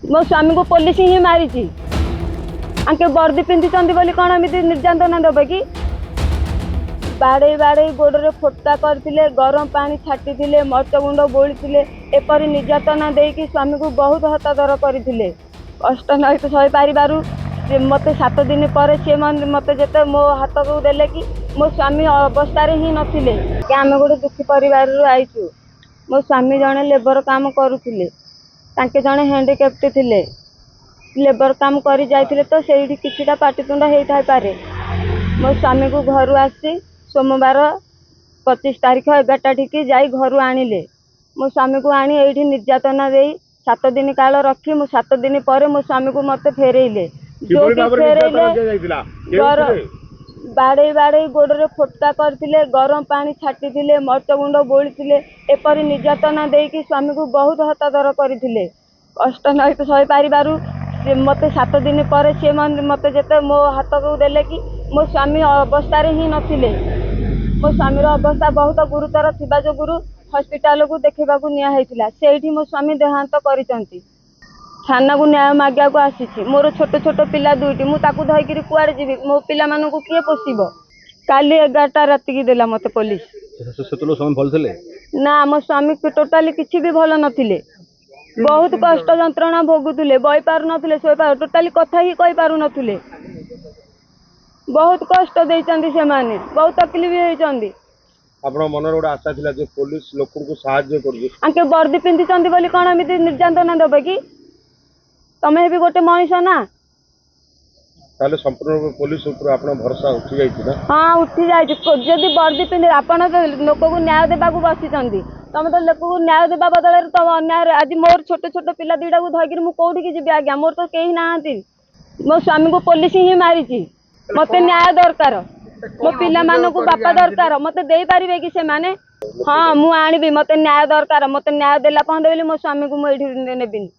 मो स्वामी को पुलिस ही मारी आंके वर्दी पिंधि बोली कौन एमती निर्यातना देवे कि बाड़े बाड़े गोड़े फोटा करते गरम पानी छाटी मर्च गुंड बोली एपरी निर्यातना देकी स्वामी को बहुत हतादर करते कष्ट नहीं तो सही पारू मत 7 दिन पर सी मत जिते मो हाथ को देले कि मो स्वामी अवस्था ही नथिले आम गोटे दुखी परिवार आईचु मो स्वामी जड़े लेबर काम करुले जड़े हैंडिक्याप्ट थे लेबर काम कर जाते तो से किसी पाटितुंड होता पारे मो स्वामी को घर आसी सोमवार 25 तारीख 11टा ठीक जाई घर आनिले मो स्वामी को आनी ये निर्यातना दे 7 दिन काल रखी मो 7 दिन पर मो स्वामी को मत फेरेले जो फेरेले बाड़े बाड़े गोड़े फोटा करते गरम पानी छाटी मर्च गुंड बोली एपरी निर्यातना देकी स्वामी को बहुत हतादर करते कष्ट नहीं तो सही पारू मत 7 दिन पर सी मत जिते मो हाथ को देले कि मो स्वामी अवस्था ही नथिले मो स्वामी अवस्था बहुत गुरुतर थिबा जो गुरु हॉस्पिटल को देखा निया से मो स्वामी देहांत करिसंती थाना को न्याय मागिया को आसी मोर छोट छोट पिला दुईटी मुझे धरिकी कुआड़े जीवी मो पिला मानू किए पोषिब काली 11टा राति की देला मत पुलिस ना मो स्वामी टोटाली किसी भी भल नथिले बहुत कष्ट जंत्रणा भोगुले बई पार नथिले सोई पार टोटाली कथा ही कहि पारु नथिले बहुत कष्ट देइचंदी से माने बहुत तकलीफ भी होइचंदी आपन मनर गोटे आशा थिला जे पुलिस लोकन को सहायता करबे आंके वर्दी पिंधि चंदी बोली कोन एमिति निर्यातना देबे कि तमे भी गोटे मनीष ना ताले संपूर्ण पुलिस ऊपर आपन भरोसा उठी जाई ना हां उठी जाई जदी वर्दी पिंधि आपन लोक को न्याय देबा को बसी चंदी तमे तो लोक को न्याय देबा बदले तो अन्याय आज मोर छोट छोट पिला दीडा को धगिर मु कोठी की जीबे आज्ञा मोर तो केही नाहंती मो स्वामी को पुलिस ही मारी मते न्याय दरकार मो पिला मानो को बापा दरकार मते देई परिबे कि से माने हां मु आनिबी मते न्याय दरकार मते न्याय देला पहंदे बोली मो स्वामी को मु एठी नेबिनी